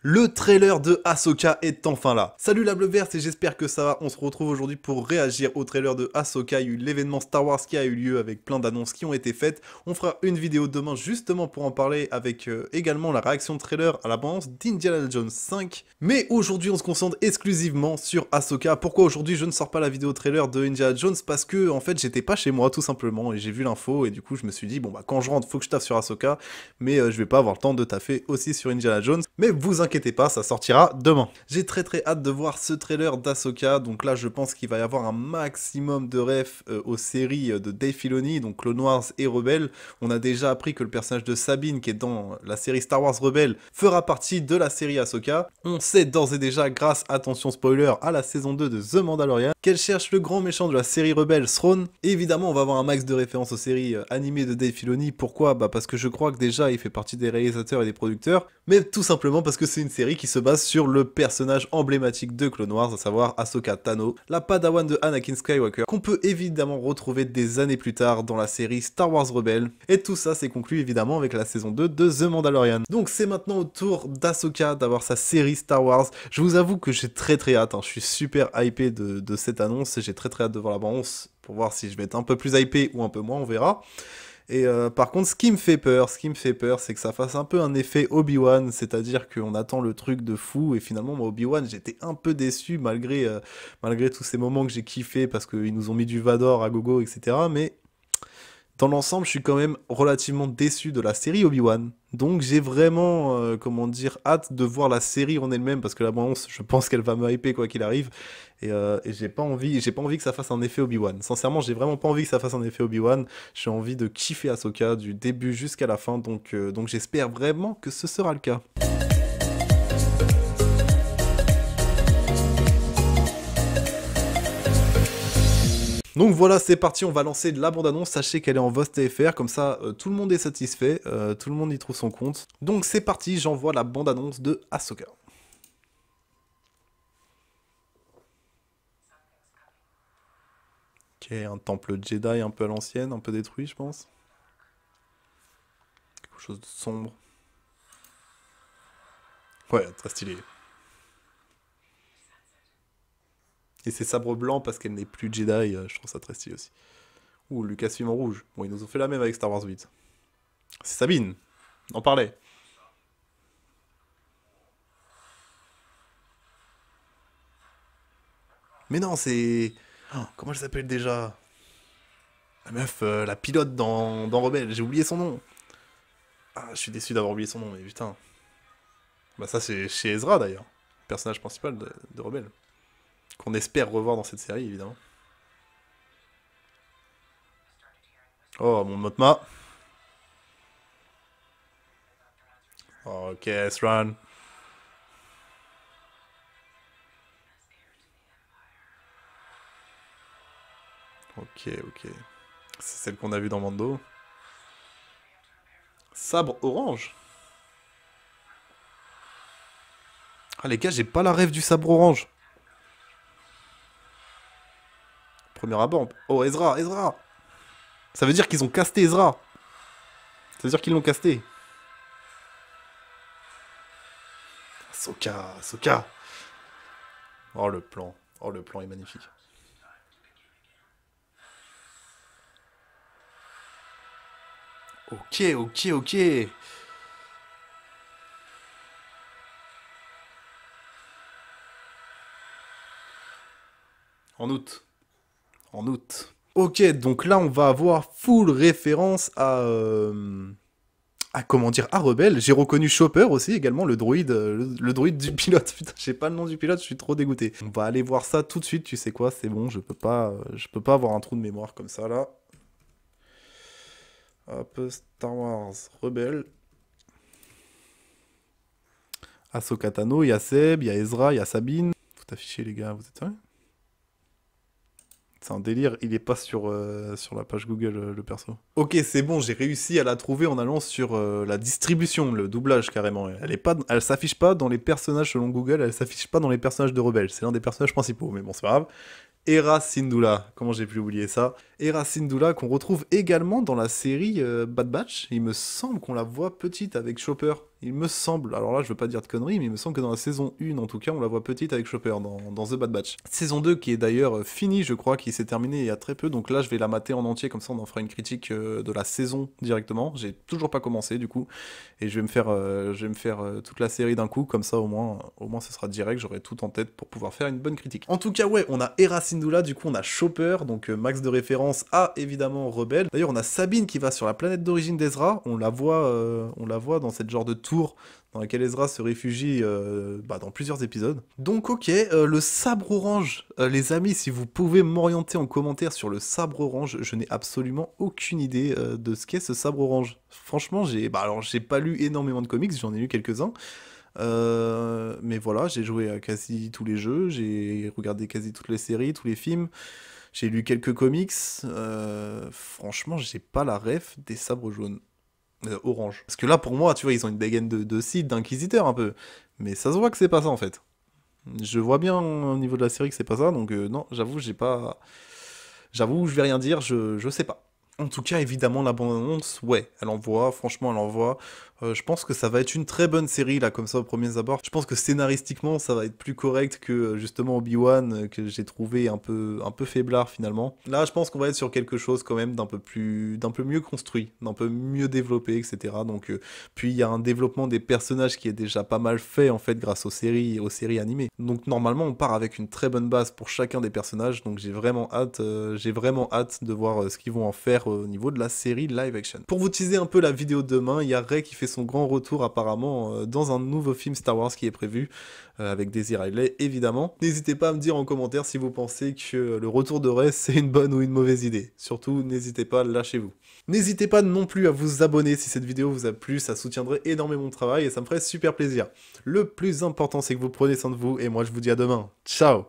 Le trailer de Ahsoka est enfin là. Salut la Bleu Verte et j'espère que ça va. On se retrouve aujourd'hui pour réagir au trailer de Ahsoka. Il y a eu l'événement Star Wars qui a eu lieu avec plein d'annonces qui ont été faites. On fera une vidéo demain justement pour en parler avec également la réaction de trailer à la bande d'Indiana Jones 5. Mais aujourd'hui on se concentre exclusivement sur Ahsoka. Pourquoi aujourd'hui je ne sors pas la vidéo trailer de Indiana Jones? Parce que en fait j'étais pas chez moi tout simplement et j'ai vu l'info et du coup je me suis dit bon bah quand je rentre faut que je taffe sur Ahsoka. Mais je vais pas avoir le temps de taffer aussi sur Indiana Jones. Mais vous inquiétez pas, ça sortira demain. J'ai très hâte de voir ce trailer d'Ahsoka. Donc là je pense qu'il va y avoir un maximum de refs aux séries de Dave Filoni, donc Clone Wars et Rebels. On a déjà appris que le personnage de Sabine qui est dans la série Star Wars Rebels fera partie de la série Ahsoka. On sait d'ores et déjà grâce, attention spoiler, à la saison 2 de The Mandalorian qu'elle cherche le grand méchant de la série Rebels, Thrawn. Et évidemment on va avoir un max de références aux séries animées de Dave Filoni. Pourquoi? Bah parce que je crois que déjà il fait partie des réalisateurs et des producteurs, mais tout simplement parce que c'est une série qui se base sur le personnage emblématique de Clone Wars, à savoir Ahsoka Tano, la padawan de Anakin Skywalker, qu'on peut évidemment retrouver des années plus tard dans la série Star Wars Rebels. Et tout ça s'est conclu évidemment avec la saison 2 de The Mandalorian. Donc c'est maintenant au tour d'Ahsoka d'avoir sa série Star Wars. Je vous avoue que j'ai très hâte, hein. Je suis super hypé de cette annonce, j'ai très hâte de voir la bande-annonce pour voir si je vais être un peu plus hypé ou un peu moins, on verra. Et par contre, ce qui me fait peur, c'est que ça fasse un peu un effet Obi-Wan, c'est-à-dire qu'on attend le truc de fou, et finalement, moi, Obi-Wan, j'étais un peu déçu, malgré tous ces moments que j'ai kiffé, parce qu'ils nous ont mis du Vador à gogo, etc., mais dans l'ensemble, je suis quand même relativement déçu de la série Obi-Wan. Donc j'ai vraiment, comment dire, hâte de voir la série en elle-même, parce que la bande-annonce, je pense qu'elle va me hyper quoi qu'il arrive. Et j'ai pas envie que ça fasse un effet Obi-Wan. Sincèrement, j'ai vraiment pas envie que ça fasse un effet Obi-Wan. J'ai envie de kiffer Ahsoka du début jusqu'à la fin, donc j'espère vraiment que ce sera le cas. Donc voilà, c'est parti, on va lancer la bande-annonce. Sachez qu'elle est en VOST TFR, comme ça tout le monde est satisfait, tout le monde y trouve son compte. Donc c'est parti, j'envoie la bande-annonce de Ahsoka. Ok, un temple Jedi un peu à l'ancienne, un peu détruit je pense. Quelque chose de sombre. Ouais, très stylé. Et ses sabres blancs parce qu'elle n'est plus Jedi, je trouve ça très stylé aussi. Ouh, Lucasfilm en rouge. Bon, ils nous ont fait la même avec Star Wars 8. C'est Sabine, on en parlait. Mais non, c'est... Oh, comment elle s'appelle déjà? La meuf, la pilote dans Rebelle, j'ai oublié son nom. Ah, je suis déçu d'avoir oublié son nom, mais putain. Bah ça c'est chez Ezra d'ailleurs, personnage principal de Rebelle. Qu'on espère revoir dans cette série, évidemment. Oh, mon Motma. Oh, ok, Ezra. Ok. C'est celle qu'on a vue dans Mando. Sabre orange. Ah les gars, j'ai pas la rêve du sabre orange. Premier abord. Oh, Ezra. Ça veut dire qu'ils ont casté Ezra. Ça veut dire qu'ils l'ont casté. Ahsoka. Oh le plan. Oh le plan est magnifique. Ok. En août. Ok, donc là on va avoir full référence à comment dire, à Rebelle. J'ai reconnu Chopper aussi, également le droïde, le droïde du pilote. Putain, j'ai pas le nom du pilote, je suis trop dégoûté. On va aller voir ça tout de suite, tu sais quoi, c'est bon, je peux pas avoir un trou de mémoire comme ça là. Hop, Star Wars Rebelle. Ahsoka Tano, il y a Seb, il y a Ezra, il y a Sabine. Tout affiché les gars, vous êtes sérieux? C'est un délire, il est pas sur la page Google, le perso. Ok, c'est bon, j'ai réussi à la trouver en allant sur la distribution, le doublage carrément. Elle s'affiche pas dans les personnages selon Google, elle s'affiche pas dans les personnages de Rebelle. C'est l'un des personnages principaux, mais bon, c'est pas grave. Hera Syndulla, comment j'ai pu oublier ça. Hera Syndulla qu'on retrouve également dans la série Bad Batch. Il me semble qu'on la voit petite avec Chopper. Il me semble, alors là je veux pas dire de conneries, mais il me semble que dans la saison 1 en tout cas, on la voit petite avec Chopper dans The Bad Batch. Saison 2 qui est d'ailleurs finie je crois, qui s'est terminée il y a très peu, donc là je vais la mater en entier, comme ça on en fera une critique de la saison directement. J'ai toujours pas commencé du coup, et je vais me faire toute la série d'un coup, comme ça au moins ce sera direct, j'aurai tout en tête pour pouvoir faire une bonne critique. En tout cas ouais, on a Hera Syndulla, du coup on a Chopper, donc max de référence à évidemment Rebelle. D'ailleurs on a Sabine qui va sur la planète d'origine d'Ezra, on la voit dans cette genre de tour dans laquelle Ezra se réfugie dans plusieurs épisodes. Donc ok, le sabre orange, les amis, si vous pouvez m'orienter en commentaire sur le sabre orange, je n'ai absolument aucune idée de ce qu'est ce sabre orange. Franchement, j'ai pas lu énormément de comics, j'en ai lu quelques-uns, mais voilà, j'ai joué à quasi tous les jeux, j'ai regardé quasi toutes les séries, tous les films, j'ai lu quelques comics, franchement, j'ai pas la ref des sabres jaunes. Orange. Parce que là, pour moi, tu vois, ils ont une dégaine de Sith, d'inquisiteur un peu. Mais ça se voit que c'est pas ça, en fait. Je vois bien au niveau de la série que c'est pas ça, donc non, j'avoue, j'ai pas... J'avoue, je vais rien dire, je sais pas. En tout cas, évidemment, la bande-annonce, ouais, elle envoie, franchement, elle envoie. Je pense que ça va être une très bonne série, là, comme ça, au premier abord. Je pense que scénaristiquement, ça va être plus correct que, justement, Obi-Wan, que j'ai trouvé un peu faiblard, finalement. Là, je pense qu'on va être sur quelque chose, quand même, d'un peu mieux construit, d'un peu mieux développé, etc. Donc, puis, il y a un développement des personnages qui est déjà pas mal fait, en fait, grâce aux séries animées. Donc, normalement, on part avec une très bonne base pour chacun des personnages, donc j'ai vraiment hâte de voir ce qu'ils vont en faire au niveau de la série live action. Pour vous teaser un peu la vidéo de demain, il y a Rey qui fait son grand retour apparemment dans un nouveau film Star Wars qui est prévu, avec Daisy Ridley évidemment. N'hésitez pas à me dire en commentaire si vous pensez que le retour de Rey c'est une bonne ou une mauvaise idée. Surtout n'hésitez pas, lâchez-vous. N'hésitez pas non plus à vous abonner si cette vidéo vous a plu, ça soutiendrait énormément mon travail et ça me ferait super plaisir. Le plus important c'est que vous prenez soin de vous et moi je vous dis à demain. Ciao!